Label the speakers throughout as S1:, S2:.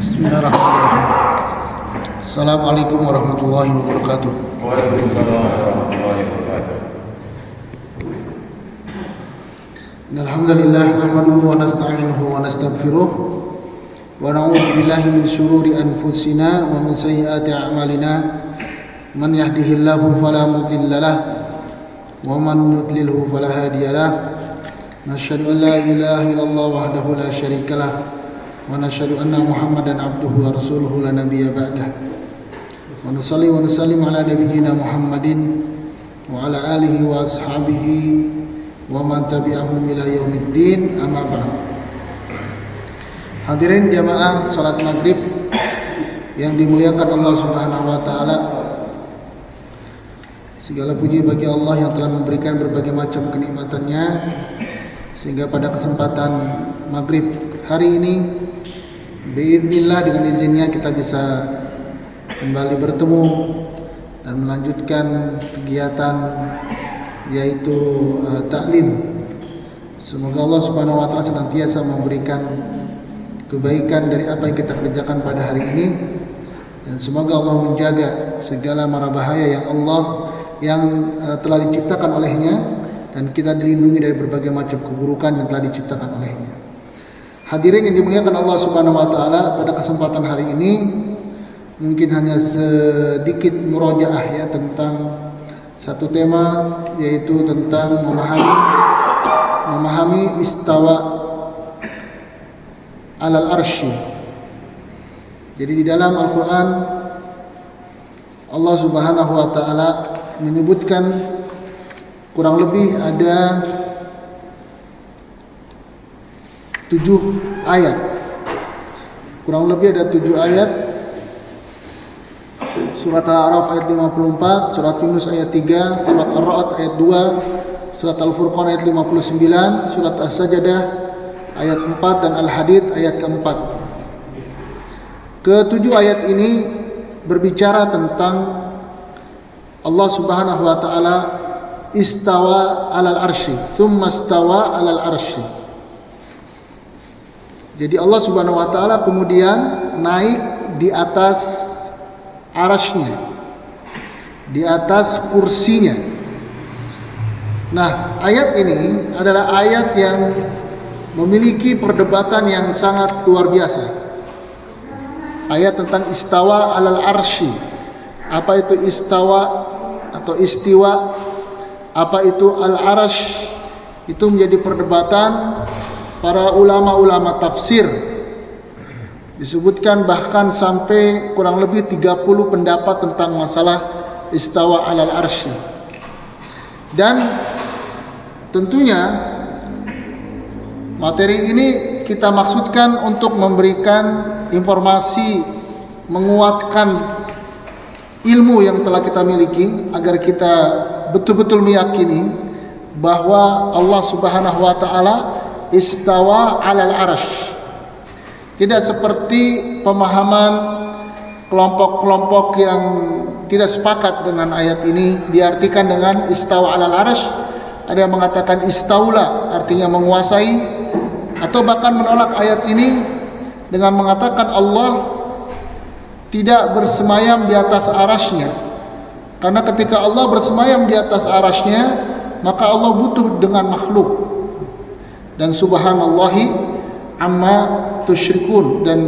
S1: Bismillahirrahmanirrahim. Assalamualaikum warahmatullahi wabarakatuh.
S2: Waalaikumsalam warahmatullahi wabarakatuh.
S1: Alhamdulillah nahmaduhu wa nasta'inuhu wa nastaghfiruh wa na'udzu billahi min shururi anfusina wa min sayyiati a'malina. Man yahdihillahu fala mudilla lahu wa man yudlilhu fala hadiya lahu. Nasyhadu an la ilaha illallah wahdahu la syarika lahu wa nasyhadu anna Muhammadan abduhu wa rasuluhu la nabiyya ba'dah. Wa nusalli wa nusallim ala nabiyyina Muhammadin wa ala alihi wa ashabihi wa man tabi'ahum ila yaumiddin, amma ba'd. Hadirin jamaah salat maghrib yang dimuliakan Allah Subhanahu wa taala. Segala puji bagi Allah yang telah memberikan berbagai macam kenikmatan-Nya sehingga pada kesempatan maghrib hari ini biiznillah, dengan izinnya kita bisa kembali bertemu dan melanjutkan kegiatan yaitu taklim. Semoga Allah Subhanahu wa taala senantiasa memberikan kebaikan dari apa yang kita kerjakan pada hari ini, dan semoga Allah menjaga segala mara bahaya yang telah diciptakan olehnya, dan kita dilindungi dari berbagai macam keburukan yang telah diciptakan olehnya. Hadirin yang dimuliakan Allah Subhanahu wa taala, pada kesempatan hari ini mungkin hanya sedikit murojaah ya tentang satu tema, yaitu tentang memahami istawa alal arsy. Jadi di dalam Al-Qur'an Allah Subhanahu wa taala menyebutkan kurang lebih ada 7 ayat. Kurang lebih ada 7 ayat. Surat Al-A'raf ayat 54, surat Yunus ayat 3, surat Ar-Ra'd ayat 2, surat Al-Furqan ayat 59, surat As-Sajdah ayat 4 dan Al-Hadid ayat keempat. Ke-7 ayat ini berbicara tentang Allah Subhanahu wa taala istawa alal arsy, tsumma istawa alal arsy. Jadi Allah Subhanahu wa taala kemudian naik di atas arasy-Nya, di atas kursinya. Nah, ayat ini adalah ayat yang memiliki perdebatan yang sangat luar biasa. Ayat tentang istawa alal arsy. Apa itu istawa atau istiwa? Apa itu al-arash? Itu menjadi perdebatan para ulama-ulama tafsir. Disebutkan bahkan sampai kurang lebih 30 pendapat tentang masalah istawa alal arsy. Dan tentunya materi ini kita maksudkan untuk memberikan informasi, menguatkan ilmu yang telah kita miliki, agar kita betul-betul meyakini bahwa Allah Subhanahu wa taala istawa alal arsy. Tidak seperti pemahaman kelompok-kelompok yang tidak sepakat dengan ayat ini diartikan dengan istawa alal arsy. Ada yang mengatakan istaula, artinya menguasai, atau bahkan menolak ayat ini dengan mengatakan Allah tidak bersemayam di atas arasy-Nya. Karena ketika Allah bersemayam di atas arasy-Nya, maka Allah butuh dengan makhluk. Dan subhanallahi amma tusyrikun, dan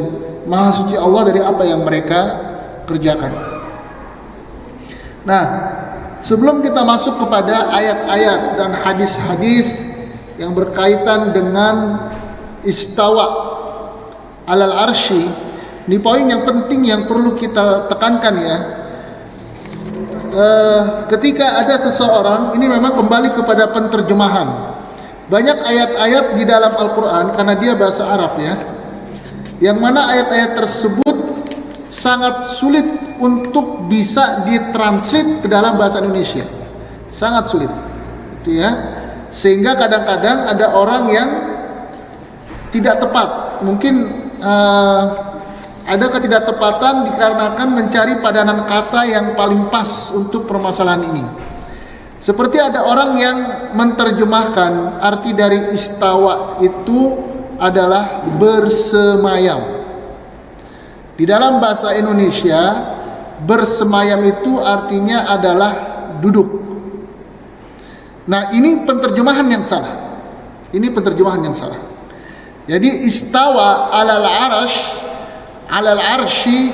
S1: maha suci Allah dari apa yang mereka kerjakan. Nah, sebelum kita masuk kepada ayat-ayat dan hadis-hadis yang berkaitan dengan istawa alal arsy, ini poin yang penting yang perlu kita tekankan ya. Ketika ada seseorang, ini memang kembali kepada penterjemahan. Banyak ayat-ayat di dalam Al-Quran, karena dia bahasa Arab ya, yang mana ayat-ayat tersebut sangat sulit untuk bisa ditranslate ke dalam bahasa Indonesia. Sangat sulit itu ya. Sehingga kadang-kadang ada orang yang tidak tepat. Mungkin ada ketidaktepatan dikarenakan mencari padanan kata yang paling pas untuk permasalahan ini. Seperti ada orang yang menerjemahkan arti dari istawa itu adalah bersemayam. Di dalam bahasa Indonesia, bersemayam itu artinya adalah duduk. Nah, ini penerjemahan yang salah. Ini penerjemahan yang salah. Jadi istawa alal arsy,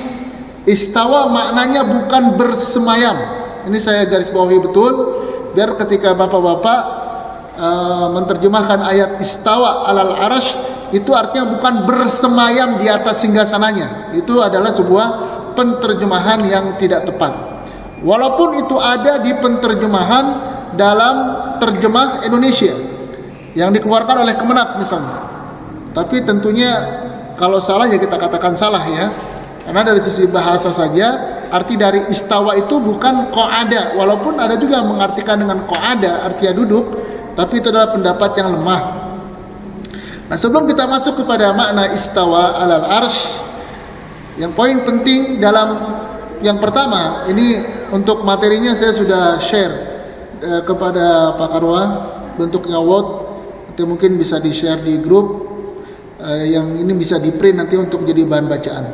S1: istawa maknanya bukan bersemayam. Ini saya garis bawahi betul, biar ketika bapak-bapak menerjemahkan ayat istawa alal arsy, itu artinya bukan bersemayam di atas singgasananya. Itu adalah sebuah penterjemahan yang tidak tepat. Walaupun itu ada di penterjemahan dalam terjemah Indonesia yang dikeluarkan oleh Kemenak misalnya. Tapi tentunya kalau salah ya kita katakan salah ya. Karena dari sisi bahasa saja arti dari istawa itu bukan qa'ada, walaupun ada juga yang mengartikan dengan qa'ada artinya duduk, tapi itu adalah pendapat yang lemah. Nah, sebelum kita masuk kepada makna istawa alal arsy, yang poin penting dalam yang pertama, ini untuk materinya saya sudah share kepada Pak Karwa bentuknya Word, nanti mungkin bisa di share di grup, yang ini bisa di print nanti untuk jadi bahan bacaan.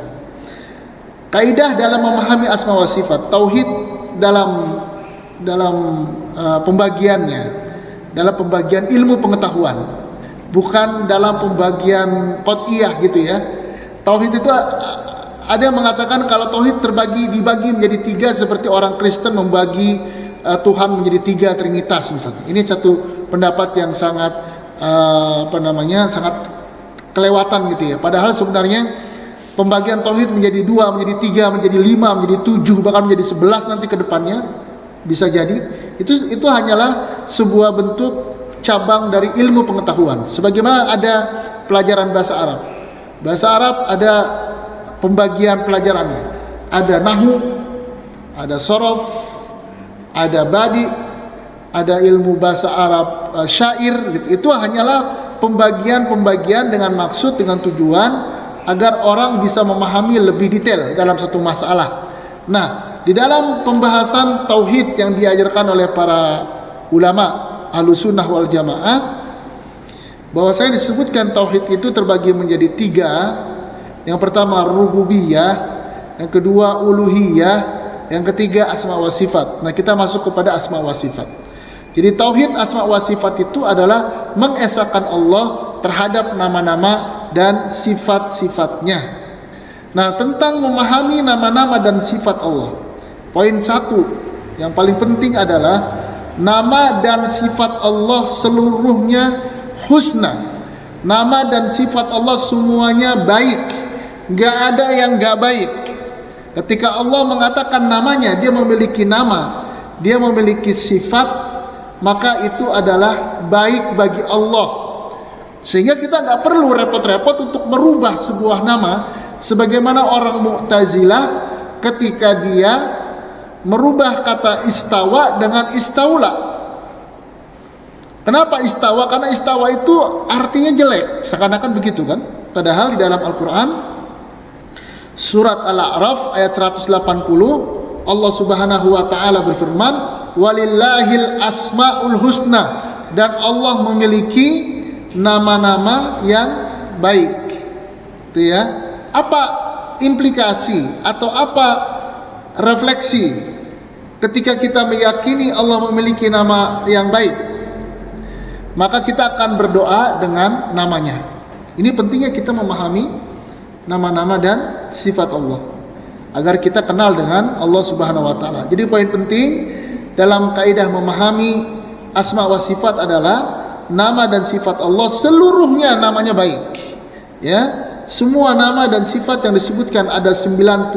S1: Kaidah dalam memahami asma wa sifat, tauhid dalam pembagiannya, dalam pembagian ilmu pengetahuan, bukan dalam pembagian qot'iyah gitu ya. Tauhid itu ada yang mengatakan kalau tauhid dibagi menjadi tiga, seperti orang Kristen membagi Tuhan menjadi tiga, trinitas misalnya. Ini satu pendapat yang sangat sangat kelewatan gitu ya. Padahal sebenarnya pembagian tauhid menjadi dua, menjadi tiga, menjadi lima, menjadi tujuh, bahkan menjadi 11 nanti ke depannya bisa jadi. Itu hanyalah sebuah bentuk cabang dari ilmu pengetahuan. Sebagaimana ada pelajaran bahasa Arab. Bahasa Arab ada pembagian pelajarannya. Ada nahwu, ada sorof, ada badi, ada ilmu bahasa Arab syair gitu. Itu hanyalah pembagian-pembagian dengan maksud, dengan tujuan agar orang bisa memahami lebih detail dalam satu masalah. Nah, di dalam pembahasan tauhid yang diajarkan oleh para ulama Ahlussunnah wal Jamaah, bahwasanya disebutkan tauhid itu terbagi menjadi tiga. Yang pertama rububiyah, yang kedua uluhiyah, yang ketiga asma wa sifat. Nah, kita masuk kepada asma wa sifat. Jadi tauhid asma wa sifat itu adalah mengesahkan Allah terhadap nama-nama dan sifat-sifatnya. Nah, tentang memahami nama-nama dan sifat Allah, poin satu yang paling penting adalah nama dan sifat Allah seluruhnya husna. Nama dan sifat Allah semuanya baik, gak ada yang gak baik. Ketika Allah mengatakan namanya, dia memiliki nama, dia memiliki sifat, maka itu adalah baik bagi Allah. Sehingga kita nggak perlu repot-repot untuk merubah sebuah nama, sebagaimana orang Mu'tazilah ketika dia merubah kata istawa dengan istaula. Kenapa istawa? Karena istawa itu artinya jelek, seakan-akan begitu kan? Padahal di dalam Al-Quran surat Al-A'raf ayat 180, Allah Subhanahu wa taala berfirman, walillahil asmaul husna, dan Allah memiliki nama-nama yang baik. Itu ya. Apa implikasi atau apa refleksi ketika kita meyakini Allah memiliki nama yang baik? Maka kita akan berdoa dengan namanya. Ini pentingnya kita memahami nama-nama dan sifat Allah agar kita kenal dengan Allah Subhanahu wa taala. Jadi poin penting dalam kaidah memahami asma wa sifat adalah nama dan sifat Allah seluruhnya namanya baik. Ya, semua nama dan sifat yang disebutkan ada 99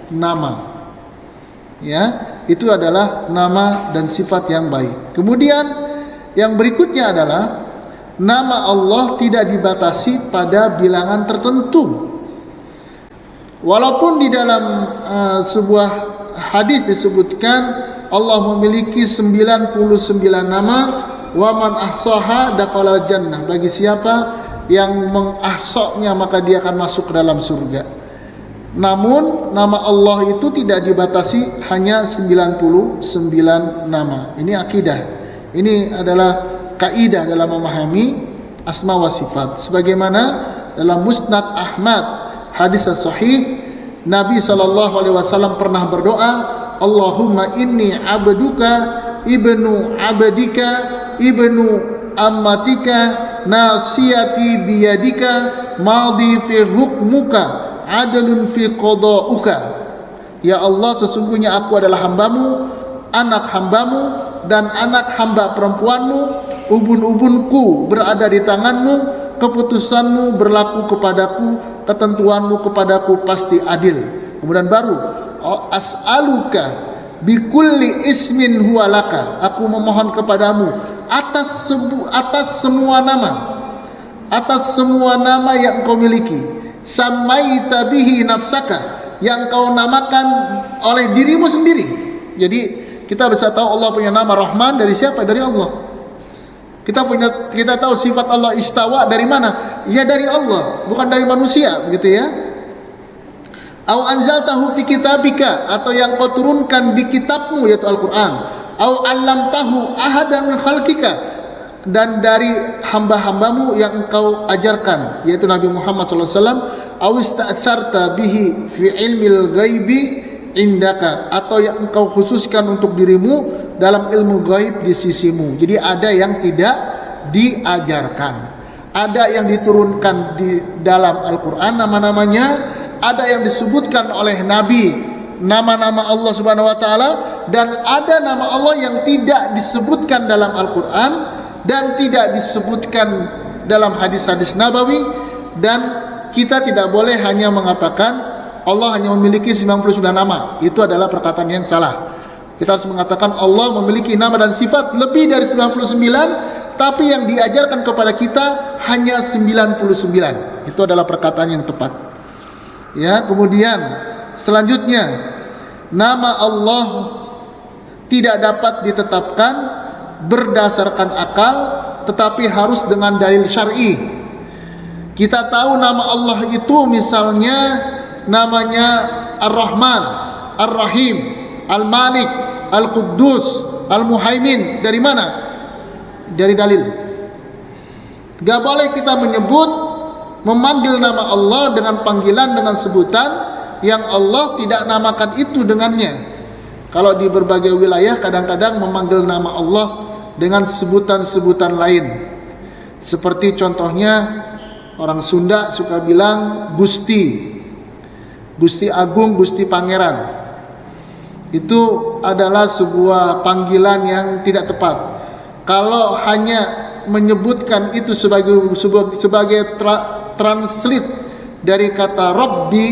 S1: nama. Ya, itu adalah nama dan sifat yang baik. Kemudian yang berikutnya adalah nama Allah tidak dibatasi pada bilangan tertentu. Walaupun di dalam sebuah hadis disebutkan Allah memiliki 99 nama, wa man ahsaha dakhala jannah. Bagi siapa yang mengahsoknya maka dia akan masuk ke dalam surga. Namun nama Allah itu tidak dibatasi hanya 99 nama. Ini akidah. Ini adalah kaidah dalam memahami asma wa sifat. Sebagaimana dalam Musnad Ahmad hadis sahih Nabi SAW pernah berdoa, Allahumma inni abduka ibnu abdika ibnu ammatika nasiyati biyadika madhi fi hukmuka adlun fi qada'uka. Ya Allah, sesungguhnya aku adalah hambamu, anak hambamu, dan anak hamba perempuanmu. Ubun-ubunku berada di tanganmu, keputusanmu berlaku kepadaku, ketentuanmu kepadaku pasti adil. Kemudian baru as'aluka bikulli ismin huwa laka, aku memohon kepadamu atas semua nama yang kau miliki, samaita bihi nafsaka, yang kau namakan oleh dirimu sendiri. Jadi kita bisa tahu Allah punya nama Rahman dari siapa? Dari Allah. Kita tahu sifat Allah istawa dari mana? Ya dari Allah, bukan dari manusia, begitu ya. Au anzaltahu fi kitabika, atau yang kau turunkan di kitabmu yaitu Al-Qur'an. Au 'allamtahu ahadan min khalqika, dan dari hamba-hambamu yang engkau ajarkan yaitu Nabi Muhammad SAW. Au ista'tsarta bihi fi ilmil ghaibi indaka, atau yang engkau khususkan untuk dirimu dalam ilmu gaib di sisimu. Jadi ada yang tidak diajarkan, ada yang diturunkan di dalam Al-Quran nama-namanya, ada yang disebutkan oleh Nabi nama-nama Allah Subhanahu Wa Taala, dan ada nama Allah yang tidak disebutkan dalam Al-Quran dan tidak disebutkan dalam hadis-hadis Nabawi. Dan kita tidak boleh hanya mengatakan Allah hanya memiliki 99 nama. Itu adalah perkataan yang salah. Kita harus mengatakan Allah memiliki nama dan sifat lebih dari 99, tapi yang diajarkan kepada kita hanya 99. Itu adalah perkataan yang tepat. Ya, kemudian selanjutnya, nama Allah tidak dapat ditetapkan berdasarkan akal, tetapi harus dengan dalil syar'i. Kita tahu nama Allah itu misalnya namanya Ar-Rahman, Ar-Rahim, Al-Malik, Al-Quddus, Al-Muhaimin. Dari mana? Dari dalil. Gak boleh kita memanggil nama Allah dengan panggilan, dengan sebutan yang Allah tidak namakan itu dengannya. Kalau di berbagai wilayah kadang-kadang memanggil nama Allah dengan sebutan-sebutan lain. Seperti contohnya orang Sunda suka bilang Gusti, Gusti Agung, Gusti Pangeran. Itu adalah sebuah panggilan yang tidak tepat. Kalau hanya menyebutkan itu sebagai translate dari kata Rabbi,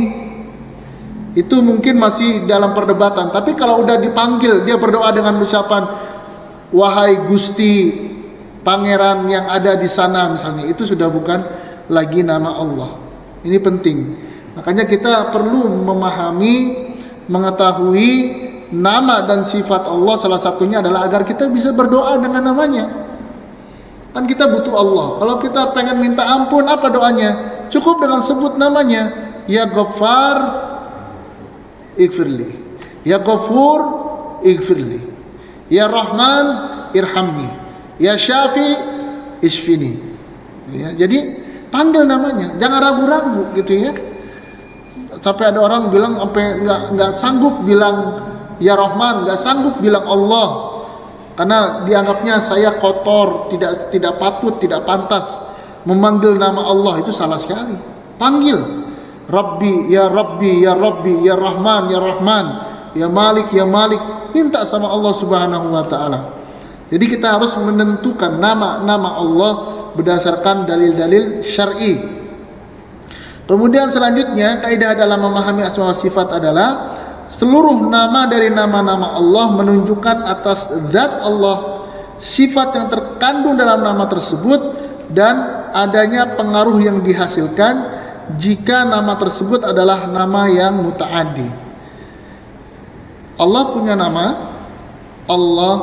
S1: itu mungkin masih dalam perdebatan. Tapi kalau udah dipanggil, dia berdoa dengan ucapan wahai Gusti Pangeran yang ada di sana misalnya, itu sudah bukan lagi nama Allah. Ini penting. Makanya kita perlu memahami, mengetahui nama dan sifat Allah. Salah satunya adalah agar kita bisa berdoa dengan namanya. Kan kita butuh Allah. Kalau kita pengen minta ampun, apa doanya? Cukup dengan sebut namanya. Ya Ghaffar ighfirli, Ya Ghafur ighfirli, Ya Rahman irhamni, Ya Syafi isfini. Ya, jadi panggil namanya, jangan ragu-ragu gitu ya. Sampai ada orang bilang sampai nggak sanggup bilang Ya Rahman, nggak sanggup bilang Allah, karena dianggapnya saya kotor, tidak patut, tidak pantas memanggil nama Allah. Itu salah sekali. Panggil Rabbi, Ya Rabbi, Ya Rabbi, Ya Rahman, Ya Rahman, Ya Malik, Ya Malik. Minta sama Allah Subhanahu Wa Taala. Jadi kita harus menentukan nama-nama Allah berdasarkan dalil-dalil syar'i. Kemudian selanjutnya, kaidah dalam memahami asma wa sifat adalah seluruh nama dari nama-nama Allah menunjukkan atas zat Allah, sifat yang terkandung dalam nama tersebut, dan adanya pengaruh yang dihasilkan jika nama tersebut adalah nama yang muta'addi. Allah punya nama, Allah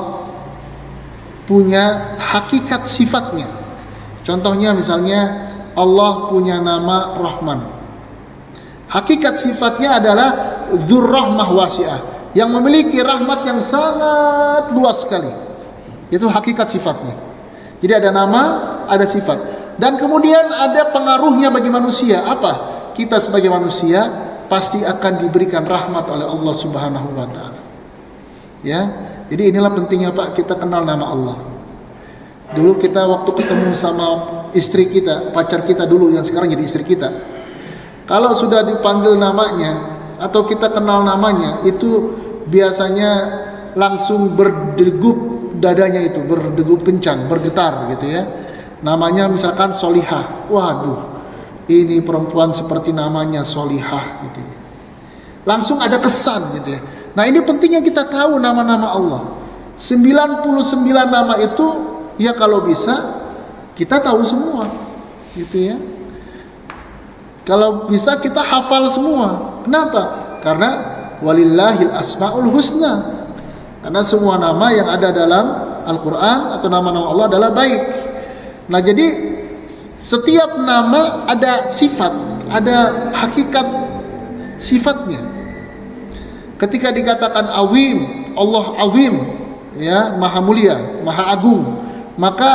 S1: punya hakikat sifatnya. Contohnya misalnya Allah punya nama Rahman. Hakikat sifatnya adalah Dzur-Rahmah Wasi'ah, yang memiliki rahmat yang sangat luas sekali. Itu hakikat sifatnya. Jadi ada nama, ada sifat. Dan kemudian ada pengaruhnya bagi manusia. Apa? kita sebagai manusia pasti akan diberikan rahmat oleh Allah Subhanahu wa taala. Ya. Jadi inilah pentingnya Pak kita kenal nama Allah. Dulu kita waktu ketemu sama istri kita, pacar kita dulu yang sekarang jadi istri kita. Kalau sudah dipanggil namanya atau kita kenal namanya, itu biasanya langsung berdegup dadanya itu, berdegup kencang, bergetar gitu ya. Namanya misalkan Solihah. Waduh, ini perempuan seperti namanya Solihah gitu ya. Langsung ada kesan gitu ya. Nah, ini pentingnya kita tahu nama-nama Allah. 99 nama itu ya kalau bisa kita tahu semua gitu ya. Kalau bisa kita hafal semua. Kenapa? Karena walillahil asmaul husna. Karena semua nama yang ada dalam Al-Quran atau nama-nama Allah adalah baik. Nah, jadi setiap nama ada sifat, ada hakikat sifatnya. Ketika dikatakan azim, Allah azim, ya, maha mulia, maha agung, maka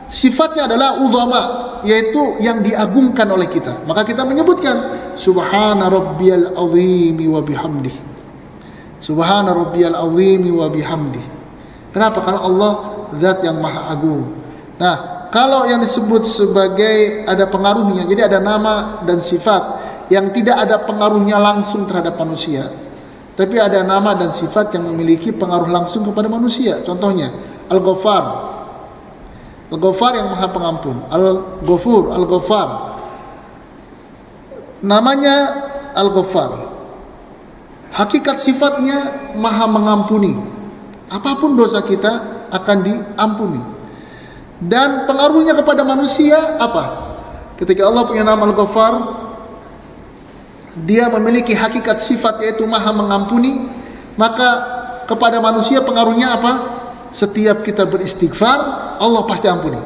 S1: sifatnya adalah uzama, yaitu yang diagungkan oleh kita. Maka kita menyebutkan subhana rabbiyal azimi wa bihamdihi. Subhana rabbiyal azimi wa bihamdihi. Kenapa? Karena Allah zat yang maha agung. Nah, kalau yang disebut sebagai ada pengaruhnya, jadi ada nama dan sifat yang tidak ada pengaruhnya langsung terhadap manusia, tapi ada nama dan sifat yang memiliki pengaruh langsung kepada manusia. Contohnya Al-Ghaffar. Al-Ghaffar yang maha pengampun. Al-Ghafur, Al-Ghaffar. Namanya Al-Ghaffar. Hakikat sifatnya maha mengampuni. Apapun dosa kita akan diampuni. Dan pengaruhnya kepada manusia apa? Ketika Allah punya nama Al-Ghaffar, dia memiliki hakikat sifat yaitu maha mengampuni, maka kepada manusia pengaruhnya apa? Setiap kita beristighfar, Allah pasti ampuni.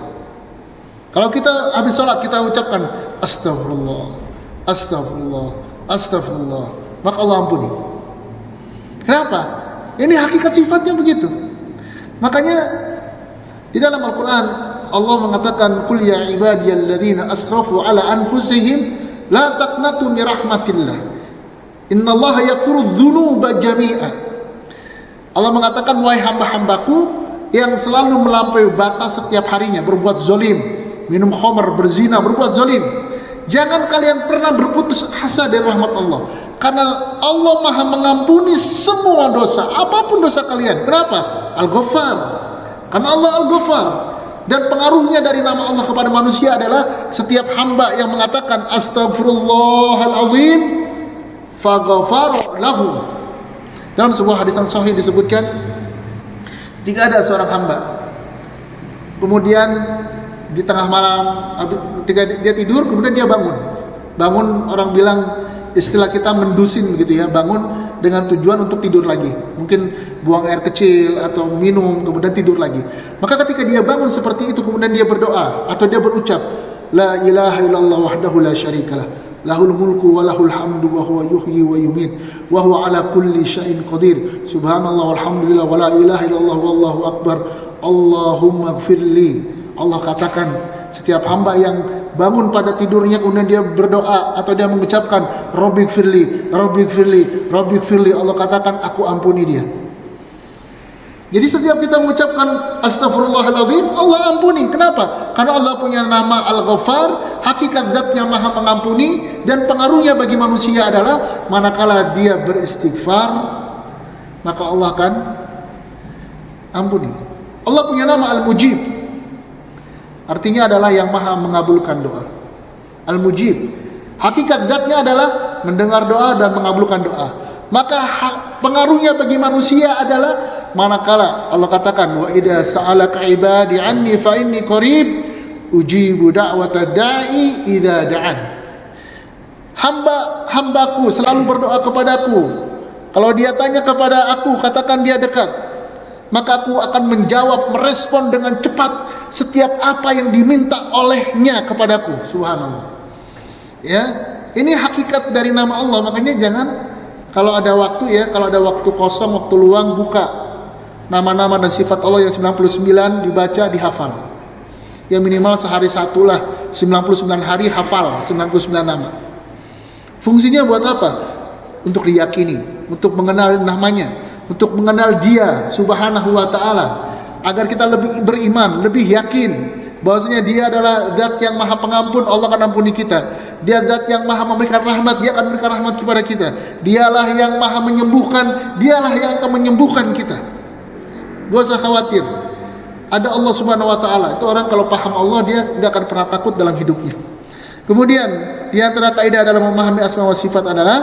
S1: Kalau kita habis sholat kita ucapkan astagfirullah, astagfirullah, astagfirullah, maka Allah ampuni. Kenapa? Ini hakikat sifatnya begitu. Makanya di dalam Al-Quran Allah mengatakan qul ya ibadiyalladzina asrafu ala anfusihim la taqnatu min rahmatillah innallaha yaghfiru dzunuba jami'a. Allah mengatakan wahai hamba-hambaku yang selalu melampaui batas setiap harinya, berbuat zalim, minum khamr, berzina, berbuat zalim, jangan kalian pernah berputus asa dari rahmat Allah, karena Allah maha mengampuni semua dosa, apapun dosa kalian. Kenapa? Al-Ghaffar. Karena Allah Al-Ghaffar. Dan pengaruhnya dari nama Allah kepada manusia adalah setiap hamba yang mengatakan astagfirullahaladzim faghafara lahu. Dalam sebuah hadis yang sahih disebutkan, jika ada seorang hamba kemudian di tengah malam ketika dia tidur, kemudian dia bangun, orang bilang istilah kita mendusin begitu ya, bangun dengan tujuan untuk tidur lagi, mungkin buang air kecil atau minum, kemudian tidur lagi. Maka ketika dia bangun seperti itu, kemudian dia berdoa atau dia berucap la ilaha illallah wahdahu la syarikalah, lahul mulku wa lahul hamdu wa huwa yuhyi wa yumiit wa huwa ala kulli syai'in qadir, subhanallah walhamdulillah wa la ilaha illallah wallahu akbar, Allahumma gfirli. Allah katakan setiap hamba yang bangun pada tidurnya kemudian dia berdoa atau dia mengucapkan Rabbighfirli, Rabbighfirli, Rabbighfirli, Allah katakan aku ampuni dia. Jadi setiap kita mengucapkan astagfirullahaladzim, Allah ampuni. Kenapa? Karena Allah punya nama Al-Ghaffar, hakikat zatnya maha mengampuni, dan pengaruhnya bagi manusia adalah manakala dia beristighfar maka Allah akan ampuni. Allah punya nama Al-Mujib, artinya adalah yang maha mengabulkan doa. Al-Mujib, hakikat zatnya adalah mendengar doa dan mengabulkan doa. Maka pengaruhnya bagi manusia adalah manakala Allah katakan wa idza sa'alaka ibadi anni fa inni qarib ujibu da'wata da'i idza da'an. Hamba-hambaku selalu berdoa kepadaku. Kalau dia tanya kepada aku, katakan dia dekat, maka aku akan menjawab, merespon dengan cepat setiap apa yang diminta olehnya kepadaku. Subhanallah. Ya, ini hakikat dari nama Allah. Makanya jangan kalau ada waktu ya, kalau ada waktu kosong, waktu luang, buka nama-nama dan sifat Allah yang 99 dibaca, dihafal. Ya minimal sehari satu lah, 99 hari hafal 99 nama. Fungsinya buat apa? Untuk diyakini, untuk mengenal namanya, untuk mengenal Dia Subhanahu wa taala, agar kita lebih beriman, lebih yakin bahwasanya Dia adalah Zat yang Maha Pengampun, Allah akan ampuni kita. Dia Zat yang Maha memberikan rahmat, Dia akan memberikan rahmat kepada kita. Dialah yang Maha menyembuhkan, Dialah yang akan menyembuhkan kita. Gak usah khawatir. Ada Allah Subhanahu wa taala. Itu orang kalau paham Allah, dia gak akan pernah takut dalam hidupnya. Kemudian di antara kaidah dalam memahami asma wa sifat adalah,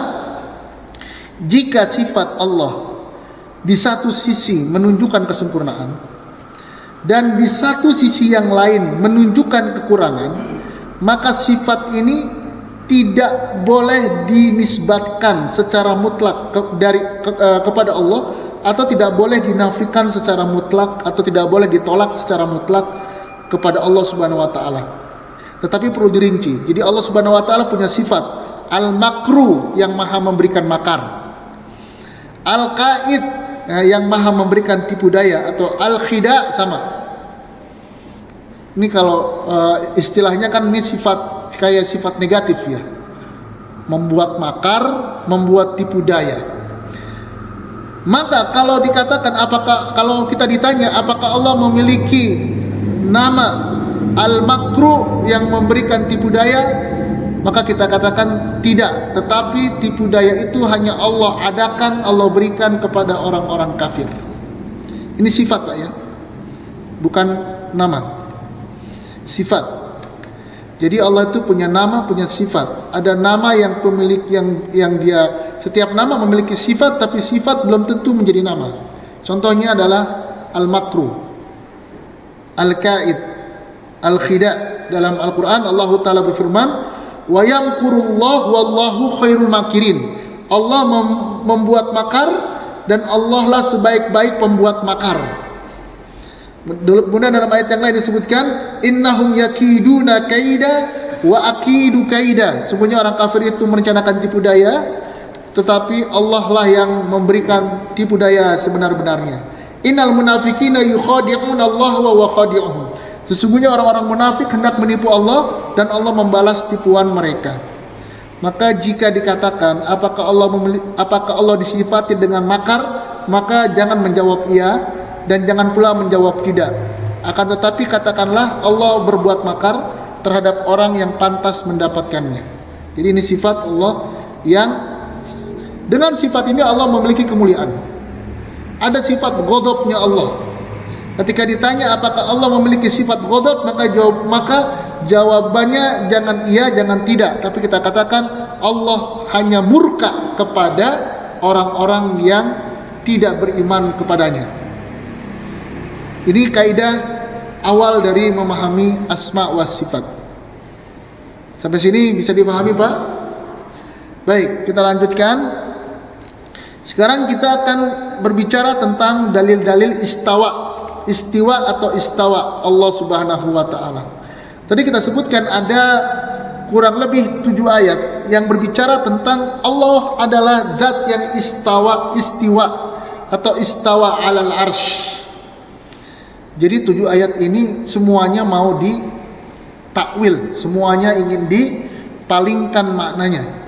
S1: jika sifat Allah di satu sisi menunjukkan kesempurnaan dan di satu sisi yang lain menunjukkan kekurangan, maka sifat ini tidak boleh dinisbatkan secara mutlak kepada Allah, atau tidak boleh dinafikan secara mutlak, atau tidak boleh ditolak secara mutlak kepada Allah Subhanahu wa taala. Tetapi perlu dirinci. Jadi Allah Subhanahu wa taala punya sifat al-makru, yang Maha memberikan makar, al-qaid, yang Maha memberikan tipu daya, atau al-khida, sama. Ini kalau istilahnya kan ini sifat kayak sifat negatif ya. Membuat makar, membuat tipu daya. Maka kalau dikatakan, kalau kita ditanya apakah Allah memiliki nama al-makru yang memberikan tipu daya, maka kita katakan tidak. Tetapi tipu daya itu hanya Allah adakan, Allah berikan kepada orang-orang kafir. Ini sifat Pak ya, bukan nama. Sifat. Jadi Allah itu punya nama, punya sifat. Ada nama yang pemilik yang dia, setiap nama memiliki sifat, tapi sifat belum tentu menjadi nama. Contohnya adalah al-makru, al-kaid, al-khida. Dalam Al-Quran Allah Ta'ala berfirman, wa yamkurullahu wallahu khairul makirin. Allah membuat makar, dan Allah lah sebaik-baik pembuat makar. Kemudian dalam ayat yang lain disebutkan, innahum yakiduna kaida wa akidu kaida. Sebenarnya orang kafir itu merencanakan tipu daya, tetapi Allah lah yang memberikan tipu daya sebenar-benarnya. Innal munafiqina yukhadi'una Allah wa huwa khadi'uhum. Sesungguhnya orang-orang munafik hendak menipu Allah, dan Allah membalas tipuan mereka. Maka jika dikatakan apakah Allah disifati dengan makar, maka jangan menjawab iya, dan jangan pula menjawab tidak. Akan tetapi katakanlah Allah berbuat makar terhadap orang yang pantas mendapatkannya. Jadi ini sifat Allah, yang dengan sifat ini Allah memiliki kemuliaan. Ada sifat ghadabnya Allah. Ketika ditanya apakah Allah memiliki sifat ghadab, maka jawabannya jangan iya, jangan tidak, tapi kita katakan Allah hanya murka kepada orang-orang yang tidak beriman kepadanya. Ini kaidah awal dari memahami asma wa sifat. Sampai sini bisa dipahami Pak? Baik, kita lanjutkan. Sekarang kita akan berbicara tentang dalil-dalil istiwa atau istawa Allah Subhanahu wa taala. Tadi kita sebutkan ada kurang lebih 7 ayat yang berbicara tentang Allah adalah zat yang istiwa atau istawa 'alal arsy. Jadi 7 ayat ini semuanya mau ditakwil, semuanya ingin dipalingkan maknanya.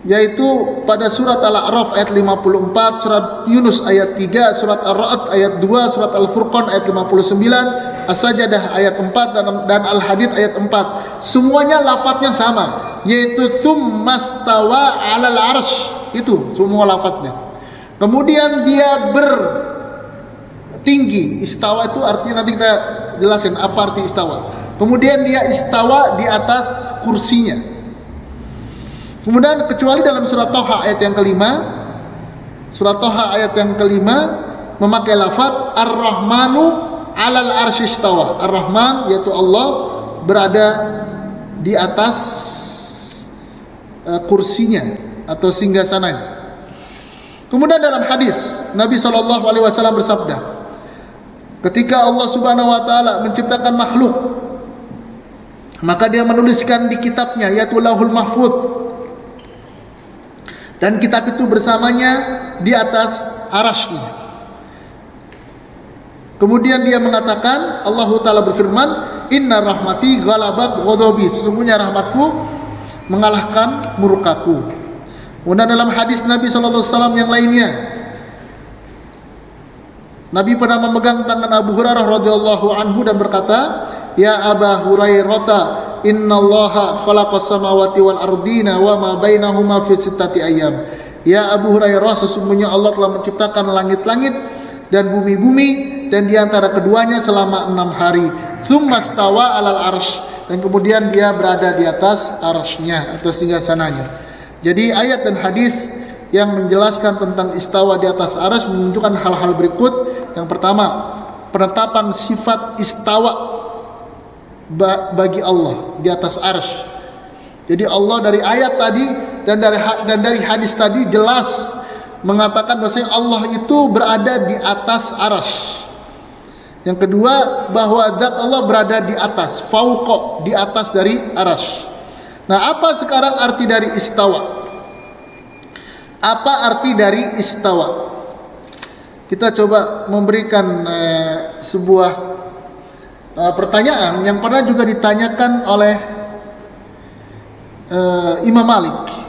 S1: Yaitu pada surat Al-A'raf ayat 54, surat Yunus ayat 3, surat Ar-Ra'd ayat 2, surat Al-Furqan ayat 59, As-Sajdah ayat 4 dan Al-Hadid ayat 4. Semuanya lafadznya sama, yaitu tsummastawa 'alal arsy. Itu semua lafadznya. Kemudian dia tinggi. Istawa itu artinya nanti kita jelasin apa arti istawa. Kemudian dia istawa di atas kursinya. Kemudian kecuali dalam surat Thaha ayat yang kelima, surat Thaha ayat yang kelima memakai lafaz Ar-Rahmanu 'alal arsy istawa. Ar-Rahman yaitu Allah berada di atas kursinya atau singgasananya. Kemudian dalam hadis Nabi SAW bersabda, ketika Allah Subhanahu wa taala menciptakan makhluk, maka dia menuliskan di kitabnya, yaitu Lauhul Mahfuz, dan kitab itu bersamanya di atas arasy-Nya. Kemudian dia mengatakan, Allah taala berfirman, inna rahmati ghalabat ghadabi. Sesungguhnya rahmatku mengalahkan murkaku. Kemudian dalam hadis Nabi SAW yang lainnya, Nabi pernah memegang tangan Abu Hurairah radhiyallahu anhu dan berkata, "Ya Aba Hurairah, innallaha khalaqas samawati wal ardina wa ma bainahuma fi sittati ayyam." Ya Abu Hurairah, sesungguhnya Allah telah menciptakan langit-langit dan bumi-bumi dan di antara keduanya selama 6 hari. Tsumma stawa 'alal arsy, dan kemudian dia berada di atas arsy-Nya atau singgasananya. Jadi ayat dan hadis yang menjelaskan tentang istawa di atas arsy menunjukkan hal-hal berikut. Yang pertama, penetapan sifat istawa bagi Allah di atas arsy. Jadi Allah dari ayat tadi dan dari hadis tadi jelas mengatakan bahwa Allah itu berada di atas arsy. Yang kedua, bahwa zat Allah berada di atas, fauqa, di atas dari arsy. Nah, apa sekarang arti dari istawa? Apa arti dari istawa? Kita coba memberikan sebuah pertanyaan yang pernah juga ditanyakan oleh Imam Malik.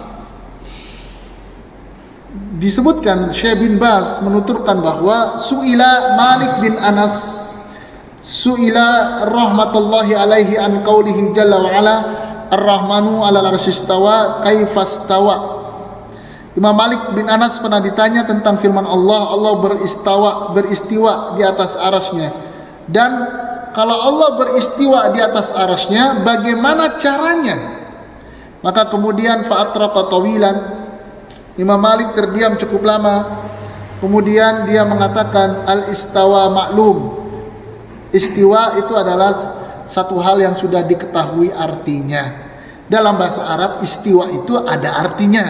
S1: Disebutkan Syekh bin Baz menuturkan bahwa su'ila Malik bin Anas, su'ila rahmatullahi alaihi an qaulihi jalla wa ala ar-rahmanu 'alal arsy istawa kaifastawa. Imam Malik bin Anas pernah ditanya tentang firman Allah, Allah beristiwa di atas arasnya. Dan kalau Allah beristiwa di atas arasnya, bagaimana caranya? Maka kemudian fa'atraqa tawilan, Imam Malik terdiam cukup lama. Kemudian dia mengatakan al-istawa maklum. Istiwa itu adalah satu hal yang sudah diketahui artinya. Dalam bahasa Arab istiwa itu ada artinya.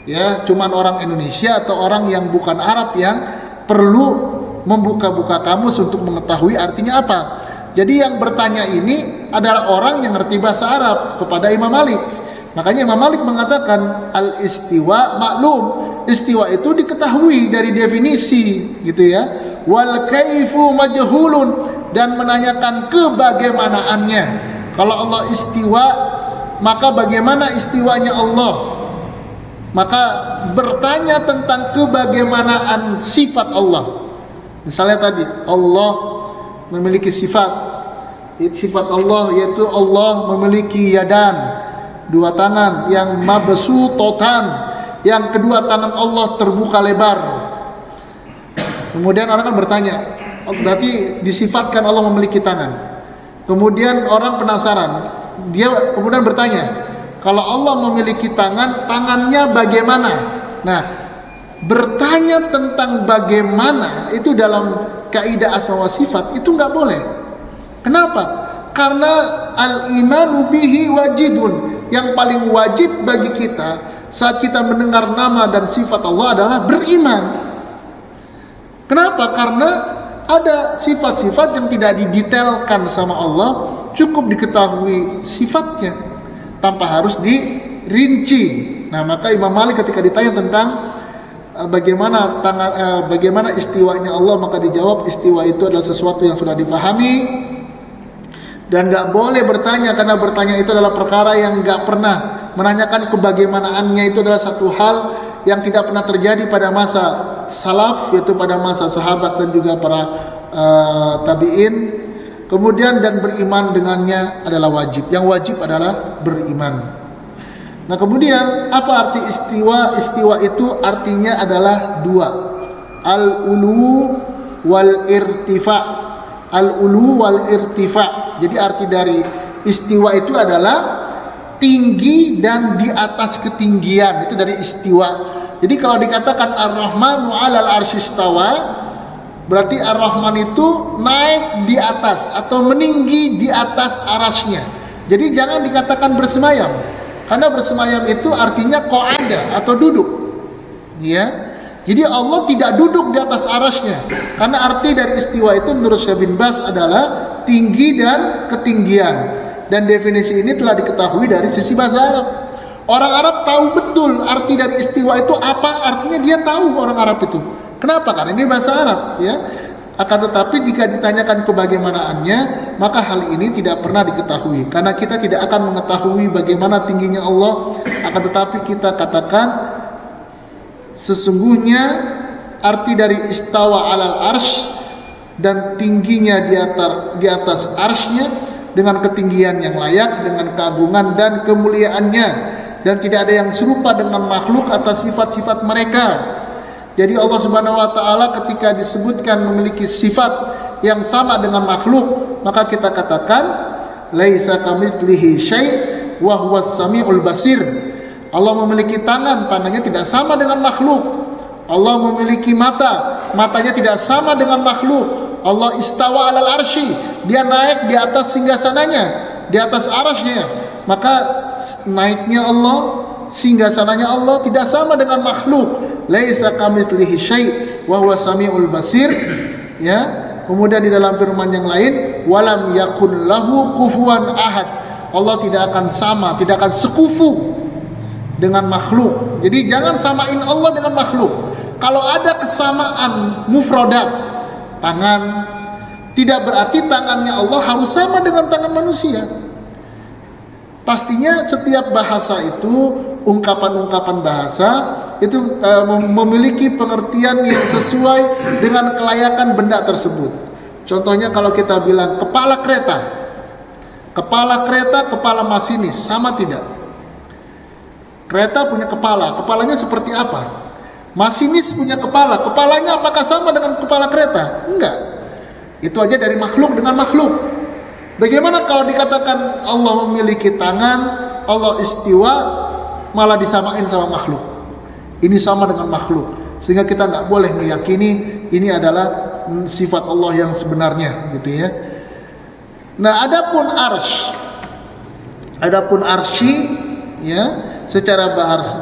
S1: Ya, cuman orang Indonesia atau orang yang bukan Arab yang perlu membuka-buka kamus untuk mengetahui artinya apa. Jadi yang bertanya ini adalah orang yang ngerti bahasa Arab kepada Imam Malik. Makanya Imam Malik mengatakan al-istiwa maklum. Istiwa itu diketahui dari definisi, gitu ya. Wal kaifu majhulun, dan menanyakan kebagaimanaannya. Kalau Allah istiwa, maka bagaimana istiwanya Allah? Maka bertanya tentang kebagaimanaan sifat Allah. Misalnya tadi Allah memiliki sifat Allah, yaitu Allah memiliki yadan, dua tangan yang mabsutotan, yang kedua tangan Allah terbuka lebar. Kemudian orang kan bertanya, berarti disifatkan Allah memiliki tangan. Kemudian orang penasaran, dia kemudian bertanya, kalau Allah memiliki tangan, tangannya bagaimana? Nah, bertanya tentang bagaimana itu dalam kaidah asma wa sifat itu nggak boleh. Kenapa? Karena al-imanu bihi wajibun. Yang paling wajib bagi kita saat kita mendengar nama dan sifat Allah adalah beriman. Kenapa? Karena ada sifat-sifat yang tidak didetailkan sama Allah, cukup diketahui sifatnya tanpa harus dirinci. Nah, maka Imam Malik ketika ditanya tentang bagaimana istiwanya Allah, maka dijawab istiwa itu adalah sesuatu yang sudah difahami dan nggak boleh bertanya, karena bertanya itu adalah perkara yang nggak pernah. Menanyakan kebagaimanaannya itu adalah satu hal yang tidak pernah terjadi pada masa salaf, yaitu pada masa sahabat dan juga para tabi'in. Kemudian dan beriman dengannya adalah wajib. Yang wajib adalah beriman. Nah, kemudian apa arti istiwa? Istiwa itu artinya adalah dua, al-ulu wal irtifa. Al-ulu wal irtifa. Jadi arti dari istiwa itu adalah tinggi dan di atas ketinggian. Itu dari istiwa. Jadi kalau dikatakan ar-rahmanu 'alal arsy istawa, berarti ar-rahman itu naik di atas atau meninggi di atas arasnya. Jadi jangan dikatakan bersemayam, karena bersemayam itu artinya qa'ada atau duduk. Ya. Jadi Allah tidak duduk di atas arasnya, karena arti dari istiwa itu menurut Syekh bin Baz adalah tinggi dan ketinggian. Dan definisi ini telah diketahui dari sisi bahasa Arab. Orang Arab tahu betul arti dari istiwa itu apa, artinya dia tahu orang Arab itu. Kenapa? Karena ini bahasa Arab, ya. Akan tetapi jika ditanyakan kebagaimanaannya, maka hal ini tidak pernah diketahui, karena kita tidak akan mengetahui bagaimana tingginya Allah. Akan tetapi kita katakan sesungguhnya arti dari istawa alal arsh dan tingginya di atas arshnya dengan ketinggian yang layak, dengan keagungan dan kemuliaannya, dan tidak ada yang serupa dengan makhluk atas sifat-sifat mereka. Jadi Allah Subhanahu wa taala ketika disebutkan memiliki sifat yang sama dengan makhluk, maka kita katakan laisa kamitslihi syai' wa huwas samiul basir. Allah memiliki tangan, tangannya tidak sama dengan makhluk. Allah memiliki mata, matanya tidak sama dengan makhluk. Allah istawa alal arsy, dia naik di atas singgasananya, di atas arasnya. Maka naiknya Allah, singgasananya Allah tidak sama dengan makhluk. Laisa kamitslihi syai' wa huwas samiul basir. Ya. Kemudian di dalam firman yang lain, walam yakun lahu kufuwan ahad. Allah tidak akan sama, tidak akan sekufu dengan makhluk. Jadi jangan samain Allah dengan makhluk. Kalau ada kesamaan mufradat tangan, tidak berarti tangannya Allah harus sama dengan tangan manusia. Pastinya setiap bahasa itu, ungkapan-ungkapan bahasa itu memiliki pengertian yang sesuai dengan kelayakan benda tersebut. Contohnya kalau kita bilang kepala kereta, kepala masinis, sama tidak? Kereta punya kepala, kepalanya seperti apa? Masinis punya kepala, kepalanya apakah sama dengan kepala kereta? Enggak. Itu aja dari makhluk dengan makhluk. Bagaimana kalau dikatakan Allah memiliki tangan, Allah istiwa, malah disamain sama makhluk? Ini sama dengan makhluk, sehingga kita nggak boleh meyakini ini adalah sifat Allah yang sebenarnya, gitu ya. Nah, adapun arsy, ya, secara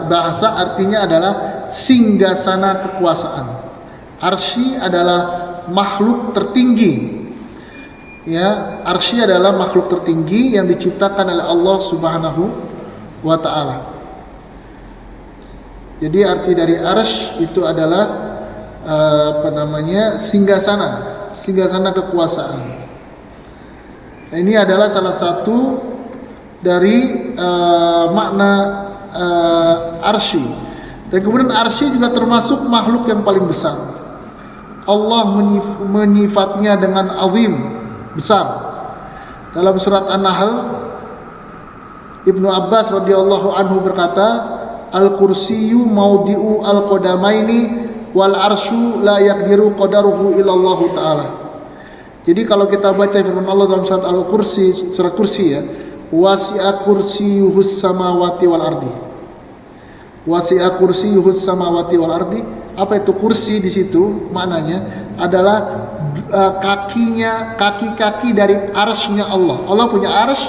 S1: bahasa artinya adalah singgasana kekuasaan. Arsy adalah makhluk tertinggi. Ya, arsy adalah makhluk tertinggi yang diciptakan oleh Allah Subhanahu wa taala. Jadi arti dari arsy itu adalah singgasana kekuasaan. Ini adalah salah satu dari makna arsy. Dan kemudian arsy juga termasuk makhluk yang paling besar. Allah menyifatnya dengan azim, besar. Dalam surat An-Nahl, Ibnu Abbas radhiyallahu anhu berkata, al-kursiyyu maudi'u al-qadamaini wal arsyu la yaqdiru qadaruhu illallah taala. Jadi kalau kita baca firman Allah dalam surat Al-Kursi, surat Kursi ya, wasi'a kursiyyuhus samawati wal ardi. Wasi'a kursiyyuhus samawati wal ardi. Apa itu kursi di situ? Maknanya adalah kaki-kaki dari arsy-nya Allah. Allah punya arsy,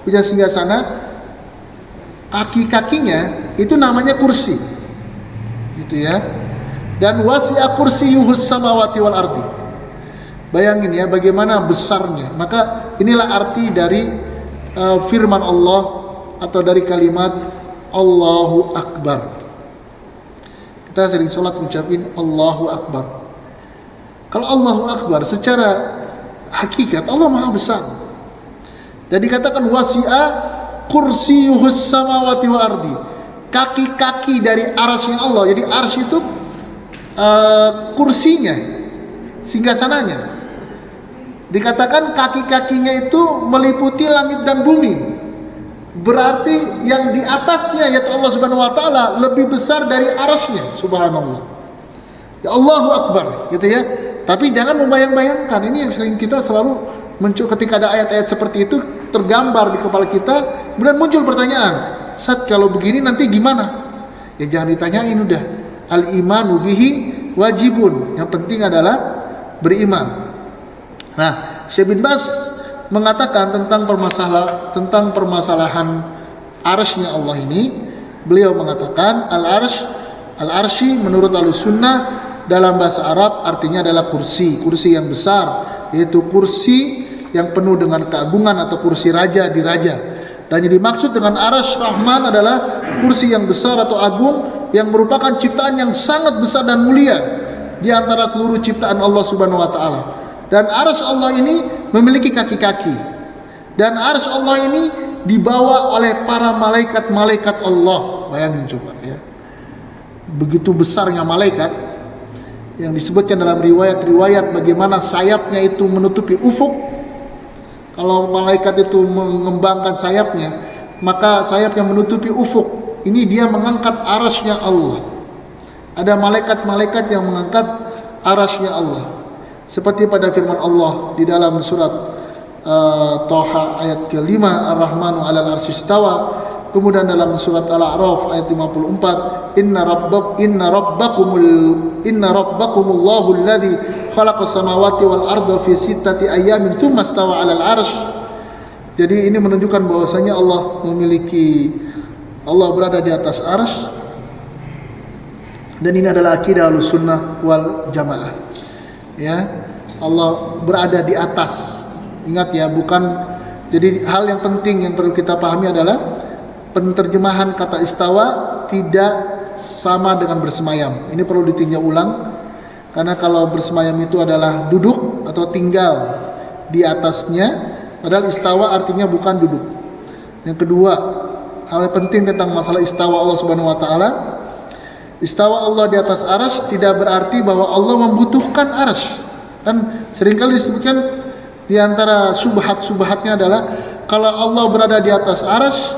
S1: punya singgasana. Kaki-kakinya itu namanya kursi. Gitu ya. Dan wasi'a kursiyyuhus samawati wal ardi. Bayangin ya bagaimana besarnya. Maka inilah arti dari firman Allah atau dari kalimat Allahu Akbar. Kita sering sholat ucapin Allahu Akbar. Kalau Allahu Akbar secara hakikat Allah Maha Besar. Dan dikatakan wasi'a kursiyuhus samawati wal ardi. Kaki-kaki dari arsy-nya Allah. Jadi arsy itu kursinya, singgasananya. Dikatakan kaki-kakinya itu meliputi langit dan bumi. Berarti yang di atasnya yaitu Allah Subhanahu wa taala lebih besar dari arsy-nya, subhanallah. Ya Allahu Akbar, gitu ya. Tapi jangan membayang-bayangkan, ini yang sering kita selalu muncul ketika ada ayat-ayat seperti itu tergambar di kepala kita, kemudian muncul pertanyaan, "Sat, kalau begini nanti gimana?" Ya jangan ditanyain udah. Al-imanu bihi wajibun. Yang penting adalah beriman. Nah, Syekh bin Baz mengatakan tentang permasalahan arsy-nya Allah ini, beliau mengatakan al-arsy menurut Ahlussunnah dalam bahasa Arab artinya adalah kursi yang besar, yaitu kursi yang penuh dengan keagungan atau kursi raja di raja. Dan yang dimaksud dengan arsy Rahman adalah kursi yang besar atau agung yang merupakan ciptaan yang sangat besar dan mulia. di antara seluruh ciptaan Allah Subhanahu wa taala. Dan arsy Allah ini memiliki kaki-kaki. Dan arsy Allah ini dibawa oleh para malaikat-malaikat Allah. Bayangin coba ya. Begitu besarnya malaikat yang disebutkan dalam riwayat-riwayat bagaimana sayapnya itu menutupi ufuk. Kalau malaikat itu mengembangkan sayapnya, maka sayapnya menutupi ufuk. Ini dia mengangkat arasy-Nya Allah. Ada malaikat-malaikat yang mengangkat arasy-Nya Allah. Seperti pada firman Allah di dalam surat Thaha ayat ke-5, Ar-Rahmanu 'alal 'arsy istawa. Kemudian dalam surat Al-A'raf ayat 54, Inna rabbakumullahu alladzi khalaqas samawati wal arda fi sittati ayamin tsumma istawa 'alal 'arsy. Jadi ini menunjukkan bahwasanya Allah berada di atas arsy. Dan ini adalah akidah Ahlussunnah wal Jamaah. Ya, Allah berada di atas. Ingat ya, bukan. Jadi hal yang penting yang perlu kita pahami adalah penerjemahan kata istawa tidak sama dengan bersemayam. Ini perlu ditinjau ulang, karena kalau bersemayam itu adalah duduk atau tinggal di atasnya, padahal istawa artinya bukan duduk. Yang kedua, hal yang penting tentang masalah istawa Allah Subhanahu wa taala, istawa Allah di atas arsy tidak berarti bahwa Allah membutuhkan arsy. Kan seringkali disebutkan di antara subhat-subhatnya adalah kalau Allah berada di atas arsy,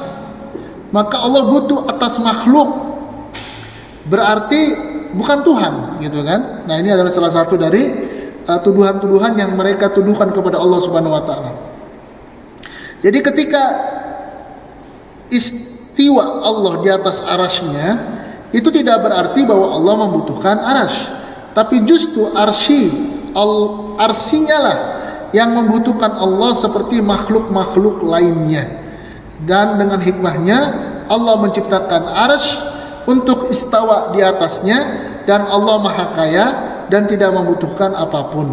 S1: maka Allah butuh atas makhluk, berarti bukan Tuhan, gitu kan? Nah, ini adalah salah satu dari tuduhan-tuduhan yang mereka tuduhkan kepada Allah Subhanahu wa taala. Jadi ketika istiwa Allah di atas arsy-Nya, itu tidak berarti bahwa Allah membutuhkan arsy, tapi justru arsy-Nya lah yang membutuhkan Allah seperti makhluk-makhluk lainnya. Dan dengan hikmahnya Allah menciptakan arsy untuk istawa di atasnya, dan Allah Maha Kaya dan tidak membutuhkan apapun.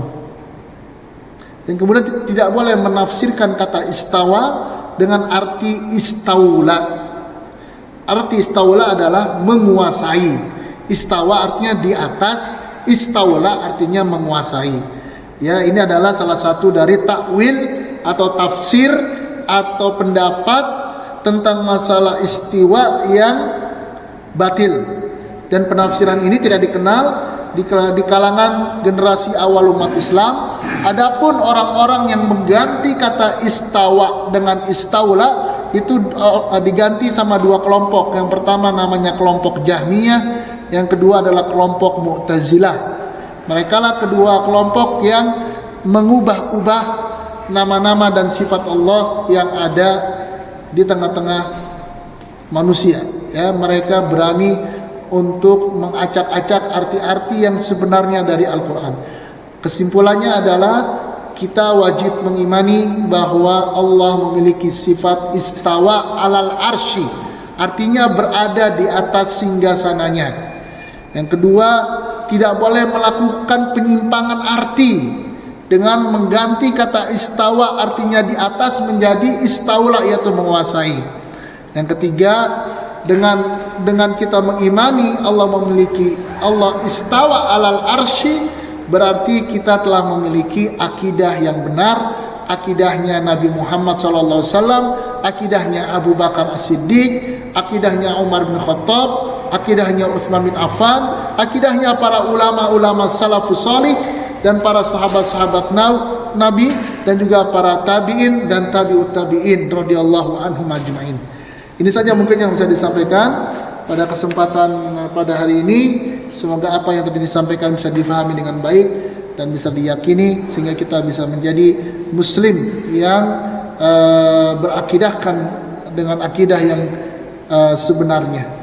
S1: Dan kemudian tidak boleh menafsirkan kata istawa dengan arti istaula. Arti istaula adalah menguasai. Istawa artinya di atas, istaula artinya menguasai. Ya, ini adalah salah satu dari takwil atau tafsir atau pendapat tentang masalah istiwa yang batil. Dan penafsiran ini tidak dikenal di kalangan generasi awal umat Islam. Adapun orang-orang yang mengganti kata istawa dengan istaula itu diganti sama dua kelompok. Yang pertama namanya kelompok Jahmiyah, yang kedua adalah kelompok Mu'tazilah. Mereka lah kedua kelompok yang mengubah-ubah nama-nama dan sifat Allah yang ada di tengah-tengah manusia. Ya, mereka berani untuk mengacak-acak arti-arti yang sebenarnya dari Al-Quran. Kesimpulannya adalah kita wajib mengimani bahwa Allah memiliki sifat istawa alal arsy, artinya berada di atas singgasananya. Yang kedua, tidak boleh melakukan penyimpangan arti dengan mengganti kata istawa artinya di atas menjadi istaula, yaitu menguasai. Yang ketiga, dengan kita mengimani Allah istawa alal arsy, berarti kita telah memiliki akidah yang benar, akidahnya Nabi Muhammad SAW, akidahnya Abu Bakar As-Siddiq, akidahnya Umar bin Khattab, akidahnya Utsman bin Affan, akidahnya para ulama-ulama salafus salih dan para sahabat-sahabat Nabi, dan juga para tabi'in dan tabi'ut tabi'in radhiyallahu anhum ajma'in. Ini saja mungkin yang bisa disampaikan pada kesempatan pada hari ini. Semoga apa yang tadi disampaikan bisa difahami dengan baik dan bisa diyakini, sehingga kita bisa menjadi muslim yang berakidahkan dengan akidah yang sebenarnya.